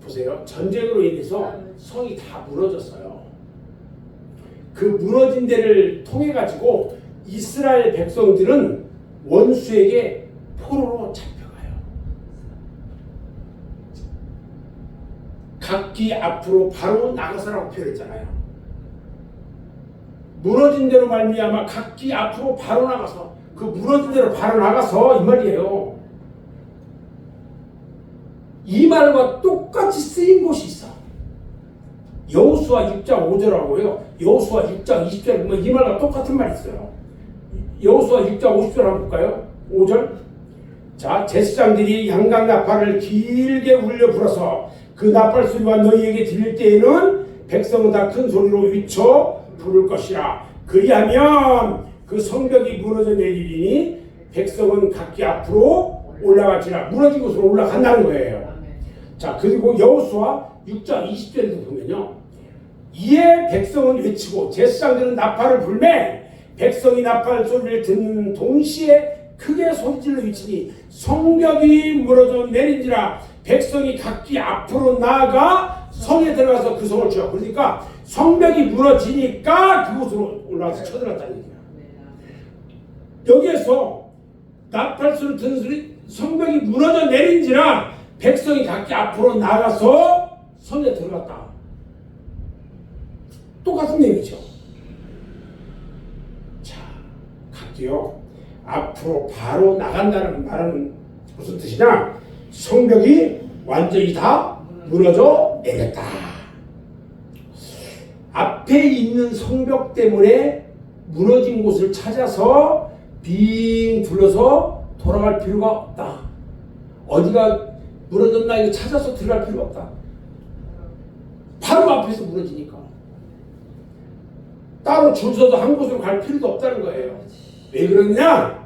Speaker 1: 보세요. 전쟁으로 인해서 성이 다 무너졌어요. 그 무너진 데를 통해 가지고 이스라엘 백성들은 원수에게 포로로 잡혀가요. 각기 앞으로 바로 나가서라고 표현했잖아요. 무너진 대로 말미암아 각기 앞으로 바로 나가서, 그 무너진 대로 바로 나가서 이 말이에요. 이 말과 똑같이 쓰인 곳이 있어. 여호수아 6장 5절하고요. 여호수아 6장 20절 이 말과 똑같은 말이 있어요. 여호수아 6장 50절 한번 볼까요? 5절. 자, 제사장들이 양각 나팔을 길게 울려 불어서 그 나팔 소리가 너희에게 들릴 때에는 백성은 다 큰 소리로 위쳐 부를 것이라. 그리하면 그 성벽이 무너져 내리리니 백성은 각기 앞으로 올라갈지라. 무너진 곳으로 올라간다는 거예요. 자, 그리고 여호수아 6장 20절에도 보면요. 이에 백성은 외치고 제사장들은 나팔을 불매 백성이 나팔 소리를 듣는 동시에 크게 소리질러 외치니 성벽이 무너져 내린지라. 백성이 각기 앞으로 나아가 성에 들어가서 그 성을 치워. 그러니까 성벽이 무너지니까 그곳으로 올라가서 쳐들었다는 얘기야. 여기에서 나팔 소리를 듣는 소리, 성벽이 무너져 내린지라 백성이 각기 앞으로 나가서 성에 들어갔다. 똑같은 얘기죠. 자, 각기요 앞으로 바로 나간다는 말은 무슨 뜻이냐? 성벽이 완전히 다 무너져 내렸다. 앞에 있는 성벽 때문에 무너진 곳을 찾아서 빙 둘러서 돌아갈 필요가 없다. 어디가 무너졌나 이거 찾아서 들어갈 필요가 없다. 바로 앞에서 무너지니까. 따로 줄 서서 한 곳으로 갈 필요도 없다는 거예요. 왜 그러냐?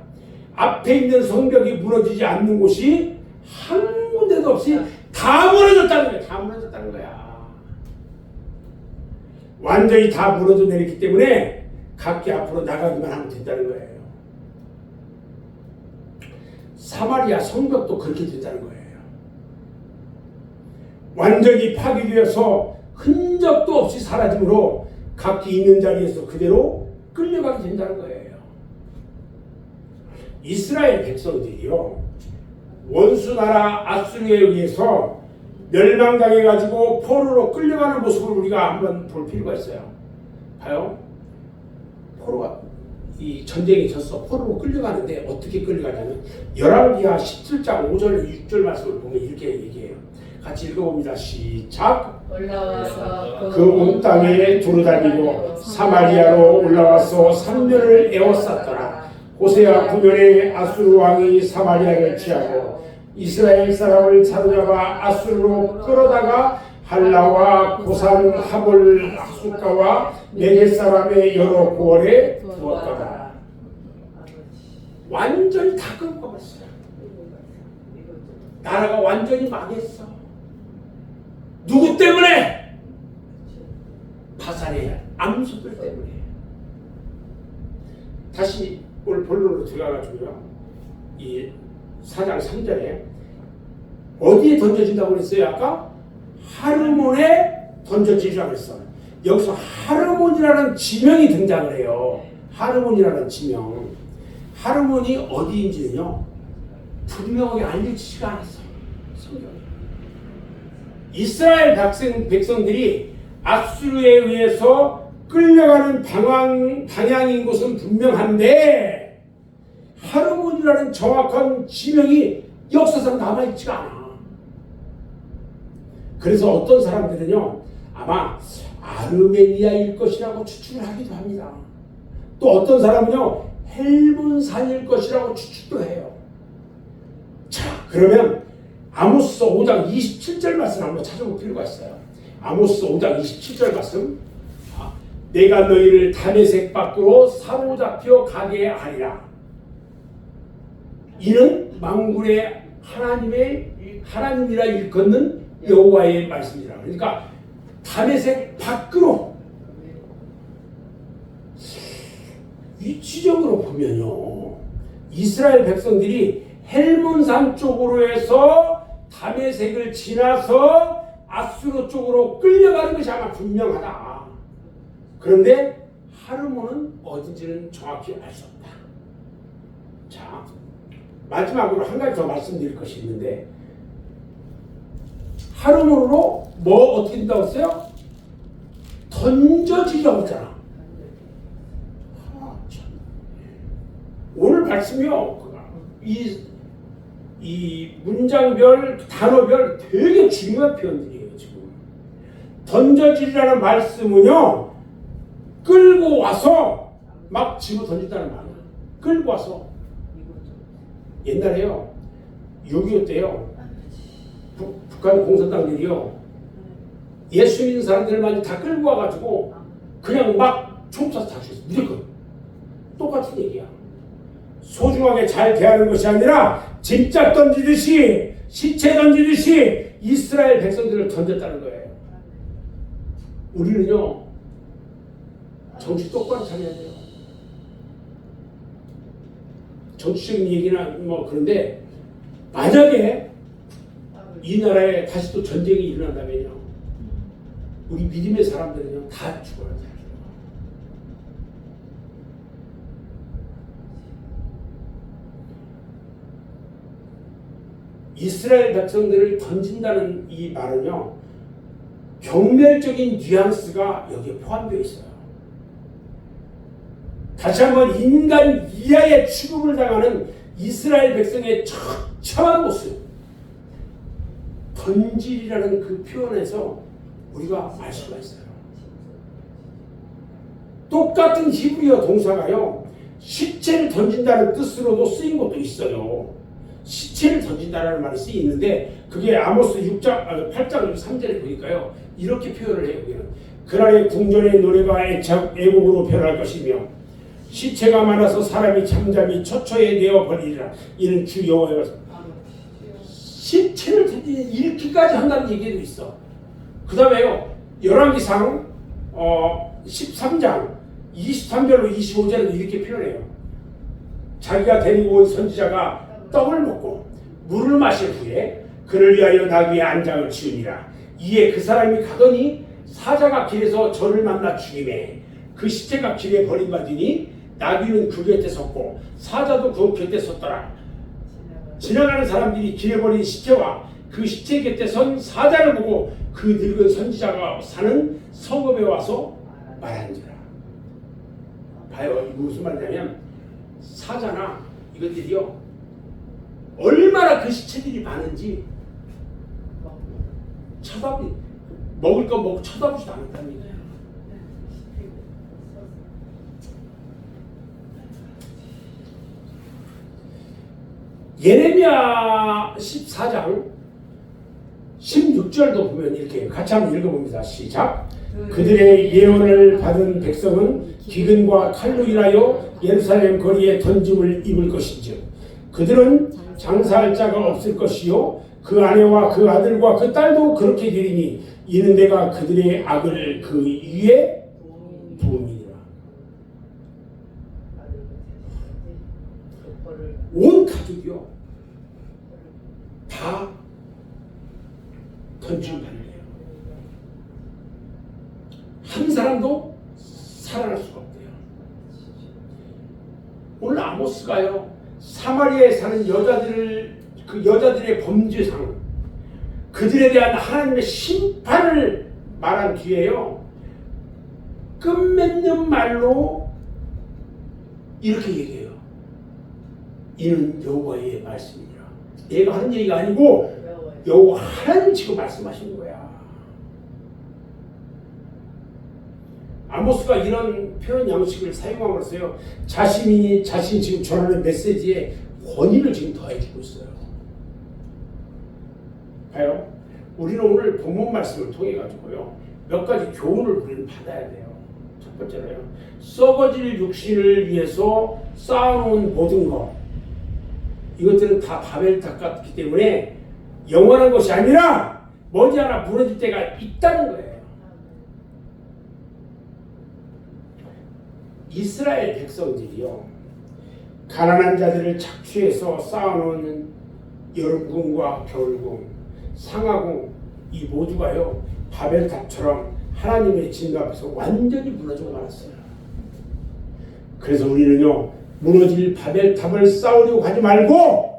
Speaker 1: 앞에 있는 성벽이 무너지지 않는 곳이 한 군데도 없이 다 무너졌다는 거야. 다 무너졌다는 거야. 완전히 다 무너져 내렸기 때문에 각기 앞으로 나가기만 하면 된다는 거예요. 사마리아 성벽도 그렇게 된다는 거예요. 완전히 파괴되어서 흔적도 없이 사라짐으로 각기 있는 자리에서 그대로 끌려가게 된다는 거예요. 이스라엘 백성들이요 원수 나라 아수르에 의해서 멸망당해가지고 포로로 끌려가는 모습을 우리가 한번 볼 필요가 있어요. 봐요. 포로가 이 전쟁에 졌어. 포로로 끌려가는데 어떻게 끌려가냐면 열왕기하 17장 5절 6절 말씀을 보면 이렇게 얘기해요. 같이 읽어봅니다. 시작.
Speaker 3: 올라와서
Speaker 1: 그 온 땅에 두루다니고 사마리아로 올라와서 3년을 에워쌌더라. 호세아 9년에 아수르 왕이 사마리아를 취하고 이스라엘 사람을 사로잡아 아수르로 끌어다가 할라와 고산 하볼 학숫가와 네겝 사람의 여러 고원에 두었더라. 완전히 다 끌고 갔어요. 나라가 완전히 망했어. 누구 때문에? 바산의 암소들 때문에. 다시 오늘 본론으로 들어가가지고요. 이 4장 3절에 어디에 던져진다고 그랬어요? 아까 하르몬에 던져지라고 그랬어. 여기서 하르몬이라는 지명이 등장을 해요. 하르몬이라는 지명. 하르몬이 어디인지는요 분명하게 알려지지가 않았어요. 성경에. 이스라엘 백성들이 아수르에 의해서 끌려가는 방향인 것은 분명한데 하르몬이라는 정확한 지명이 역사상 남아있지가 않아. 그래서 어떤 사람들은요 아마 아르메니아일 것이라고 추측을 하기도 합니다. 또 어떤 사람은요 헬몬산일 것이라고 추측도 해요. 자, 그러면 아모스 5장 27절 말씀 한번 찾아볼 필요가 있어요. 아모스 5장 27절 말씀. 내가 너희를 다메섹 밖으로 사로잡혀 가게 하리라. 이는 만군의 하나님이라 일컫는 여호와의 말씀이라. 그러니까 다메섹 밖으로. 위치적으로 보면요 이스라엘 백성들이 헬몬산 쪽으로 해서 다메섹을 지나서 아수르 쪽으로 끌려가는 것이 아마 분명하다. 그런데 하르몬은 어딘지는 정확히 알 수 없다. 자, 마지막으로 한 가지 더 말씀드릴 것이 있는데 하르몬으로 뭐 어떻게 된다고 했어요? 던져지라고 했잖아. 오늘 말씀이요 이 문장별 단어별 되게 중요한 표현들이에요. 지금 던져지라는 말씀은요 끌고 와서 막 집어 던진다는 말이에요. 끌고 와서. 옛날에요 6.25 때요 북한 공산당들이요 예수 믿는 사람들만 다 끌고 와가지고 그냥 막 총 쏴서 다 죽였어. 무조건 똑같은 얘기야. 소중하게 잘 대하는 것이 아니라 짐짝 던지듯이 시체 던지듯이 이스라엘 백성들을 던졌다는 거예요. 우리는요 정치 똑바로 차려야 돼요. 정치적인 얘기나 뭐 그런데 만약에 이 나라에 다시 또 전쟁이 일어난다면요 우리 믿음의 사람들은요 다 죽어요. 이스라엘 백성들을 던진다는 이 말은요 경멸적인 뉘앙스가 여기에 포함되어 있어요. 다시 한번 인간 이하의 취급을 당하는 이스라엘 백성의 처참한 모습 던질이라는 그 표현에서 우리가 알 수가 있어요. 똑같은 히브리어 동사가요 시체를 던진다는 뜻으로도 쓰인 것도 있어요. 시체를 던진다는 말이 쓰이는데 그게 아모스 8장 3절에 보니까요 이렇게 표현을 해요. 그날의 궁전의 노래가 애곡으로 변할 것이며 시체가 많아서 사람이 잠잠히 처처에 내어 버리리라. 이는 주 여호와의 말씀. 시체를 던지는 일기까지 한다는 얘기도 있어. 그 다음에요 열왕기상 13장 23절로 25절은 이렇게 표현해요. 자기가 데리고 온 선지자가 떡을 먹고 물을 마신 후에 그를 위하여 나귀의 안장을 치우니라. 이에 그 사람이 가더니 사자가 길에서 저를 만나 죽이매 그 시체가 길에 버림받으니 나귀는 그 곁에 섰고 사자도 그 곁에 섰더라. 지나가는 사람들이 길에 버린 시체와 그 시체 곁에 선 사자를 보고 그 늙은 선지자가 사는 성읍에 와서 말한지라. 봐요. 이거 무슨 말이냐면 사자나 이것들이요 얼마나 그 시체들이 많은지 먹을 거 먹고 쳐다보지도 않았다는 얘기예요. 예레미야 14장 16절도 보면 이렇게 같이 한번 읽어봅니다. 시작. 그들의 예언을 받은 백성은 기근과 칼로 인하여 예루살렘 거리에 던짐을 입을 것인즉 그들은 장사할 자가 없을 것이요 그 아내와 그 아들과 그 딸도 그렇게 되리니 이는 내가 그들의 악을 그 위에 부음이니라. 온 온 가족이요 다 던짐받는데요. 한 사람도 살아날 수가 없대요. 오늘 아모스가요 사마리아에 사는 그 여자들의 범죄상 그들에 대한 하나님의 심판을 말한 뒤에요 끝맺는 말로 이렇게 얘기해요. 이는 여호와의 말씀이라. 얘가 하는 얘기가 아니고 여호와 하나님 지금 말씀하시는 거야. 아모스가 이런 표현 양식을 사용함으로써요 자신이 지금 전하는 메시지에 권위를 지금 더해주고 있어요. 봐요. 우리는 오늘 본문 말씀을 통해 가지고요 몇 가지 교훈을 우리는 받아야 돼요. 첫 번째로요 썩어질 육신을 위해서 쌓아놓은 모든 것 이것들은 다 바벨탑 같기 때문에 영원한 것이 아니라 머지않아 무너질 때가 있다는 거예요. 이스라엘 백성들이요 가난한 자들을 착취해서 쌓아놓은 여름궁과 겨울궁, 상하궁 이 모두가요 바벨탑처럼 하나님의 진노 앞에서 완전히 무너져 말았어요. 그래서 우리는요 무너질 바벨탑을 쌓으려고 하지 말고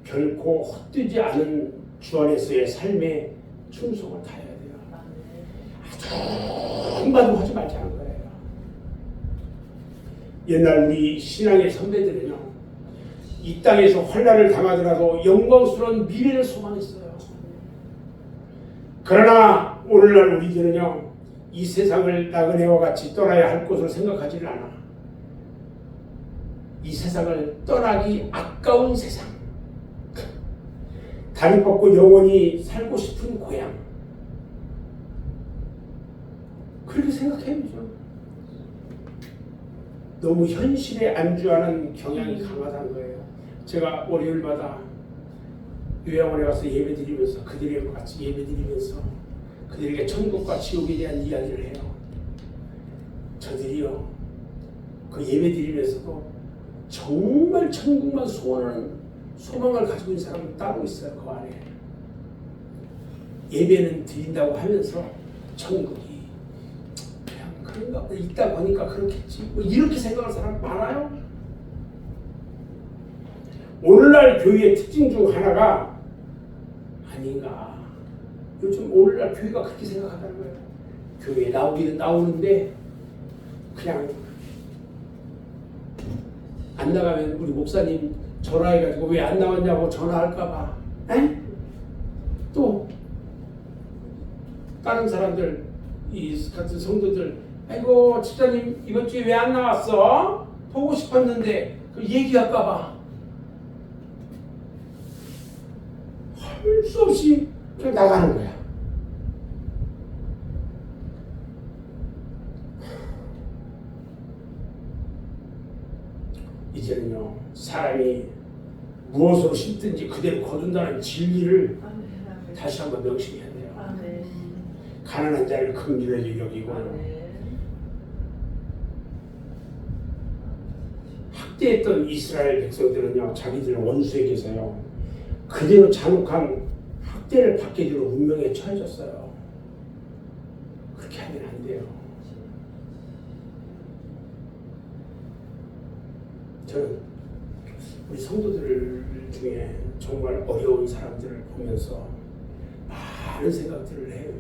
Speaker 1: 결코 헛되지 않은 주 안에서의 삶의 충성을 다해야 돼요. 아주 한마디도 하지 말자는 거예요. 옛날 우리 신앙의 선배들은요 이 땅에서 환난을 당하더라도 영광스러운 미래를 소망했어요. 그러나 오늘날 우리들은요 이 세상을 나그네와 같이 떠나야 할 것을 생각하지를 않아. 이 세상을 떠나기 아까운 세상, 다리 뻗고 영원히 살고 싶은 고향, 그렇게 생각해야죠. 너무 현실에 안주하는 경향이 강하다는 거예요. 제가 월요일마다 요양원에 가서 예배드리면서 그들과 같이 예배드리면서 그들에게 천국과 지옥에 대한 이야기를 해요. 저들이요 그 예배드리면서도 정말 천국만 소원하는 소망을 가지고 있는 사람은 따로 있어요. 그 안에 예배는 드린다고 하면서 천국이 그냥 그런가 보다 있다 보니까 그렇겠지 뭐 이렇게 생각하는 사람 많아요. 오늘날 교회의 특징 중 하나가 아닌가. 요즘 오늘날 교회가 그렇게 생각한다는 거예요. 교회에 나오기는 나오는데 그냥 안 나가면 우리 목사님 전화해가지고 왜 안 나왔냐고 전화할까봐. 또 다른 사람들 이 같은 성도들 아이고 집사님 이번 주에 왜 안 나왔어? 보고 싶었는데 그 얘기할까봐 할 수 없이 그냥 나가는 거야. 이제는요 사람이 무엇으로 심든지 그대로 거둔다는 진리를 다시 한번 명심해야 돼요. 가난한 자를 긍휼히 여기고 학대했던 이스라엘 백성들은요 자기들은 원수에게서요 그대로 잔혹한 학대를 받게 되는 운명에 처해졌어요. 그렇게 하면 안 돼요. 저는 우리 성도들 중에 정말 어려운 사람들을 보면서 많은 생각들을 해요.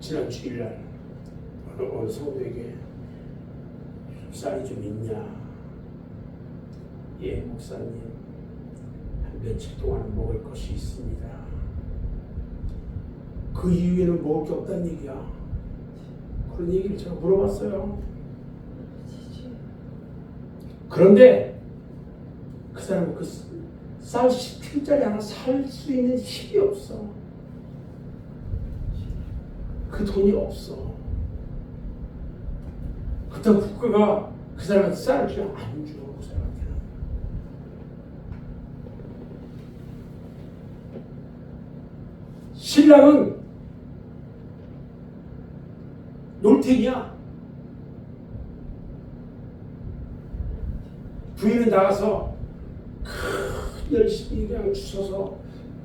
Speaker 1: 지난 주일날 어느 성도에게 쌀이 좀 있냐? 예, 목사님 한 며칠 동안 먹을 것이 있습니다. 그 이후에는 먹을 게 없다는 얘기야. 그런 얘기를 제가 물어봤어요. 그런데 그 사람은 그 쌀 10kg짜리 하나 살 수 있는 힘이 없어. 그 돈이 없어. 그렇다고 국가가 그 사람한테 쌀을 그냥 안 줘. 그 사람한테는. 신랑은 놀택이야. 부인은 나가서 열심히 그냥 주워서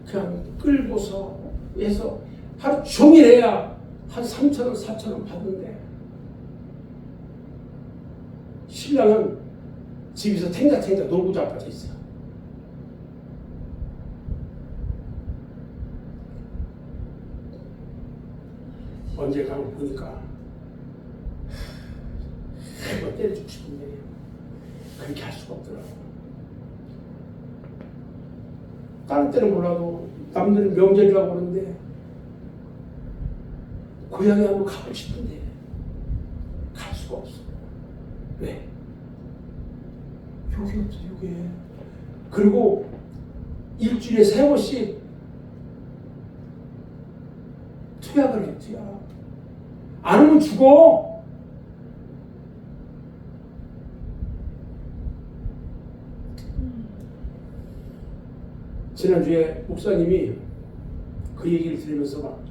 Speaker 1: 그냥 끌고서 해서 하루 종일 해야 한 3,000원, 4,000원 받는데 신랑은 집에서 탱자탱자 놀고 자빠져 있어. 언제 가면 보니까 한번 때려주고 싶은데 그렇게 할 수가 없더라고. 다른 때는 몰라도 남들은 명절이라고 그러는데 고향에 한번 가고 싶은데 갈 수가 없어. 왜? 욕이 없어, 욕이. 그리고 일주일에 3번씩 투약을 해, 투약. 안 오면 죽어. 지난주에 목사님이 그 얘기를 들으면서 막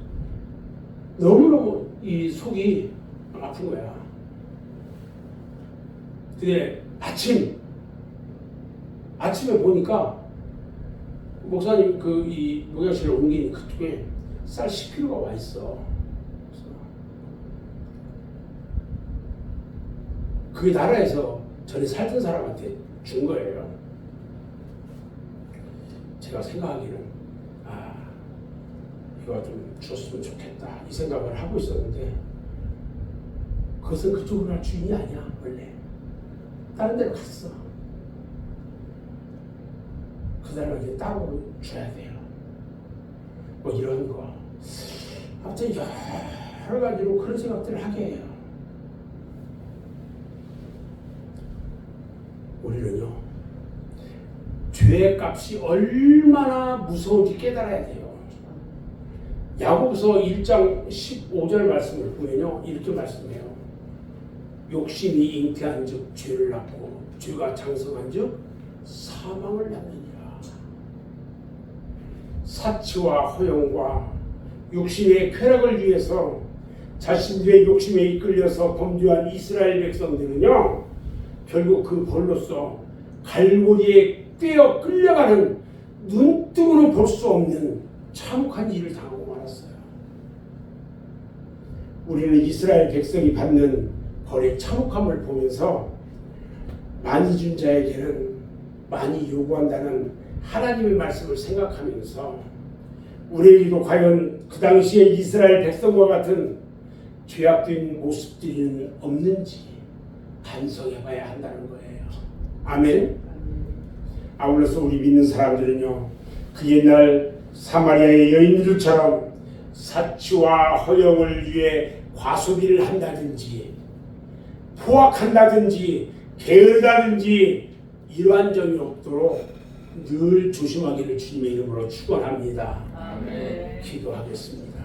Speaker 1: 너무너무 이 속이 아픈 거야. 근데 아침에 보니까 목사님 그 이 목욕실을 옮긴 그쪽에 쌀 10kg가 와 있어. 그게 나라에서 전에 살던 사람한테 준 거예요. 제가 생각하기는 이거 좀 줬으면 좋겠다 이 생각을 하고 있었는데 그것은 그쪽으로 갈 주인이 아니야. 원래 다른 데로 갔어. 그 사람은 이제 따로 줘야 돼요. 뭐 이런 거. 아무튼 여러 가지로 그런 생각들을 하게 해요. 우리는요, 죄의 값이 얼마나 무서운지 깨달아야 돼요. 야고보서 1장 15절 말씀을 보면요, 이렇게 말씀해요. 욕심이 잉태한 즉 죄를 낳고 죄가 장성한 즉 사망을 낳느니라. 사치와 허영과 욕심의 쾌락을 위해서 자신들의 욕심에 이끌려서 범죄한 이스라엘 백성들은요, 결국 그 벌로서 갈고리에 꿰어 끌려가는 눈뜨고는 볼 수 없는 참혹한 일을 당하고 말았어요. 우리는 이스라엘 백성이 받는 벌의 참혹함을 보면서 많이 준 자에게는 많이 요구한다는 하나님의 말씀을 생각하면서 우리에게도 과연 그 당시에 이스라엘 백성과 같은 죄악된 모습들이 없는지 반성해봐야 한다는 거예요. 아멘. 아울러서 우리 믿는 사람들은요, 그 옛날 사마리아의 여인들처럼 사치와 허영을 위해 과소비를 한다든지 포악한다든지 게으르다든지 이러한 점이 없도록 늘 조심하기를 주님의 이름으로 축원합니다.
Speaker 3: 아멘.
Speaker 1: 기도하겠습니다.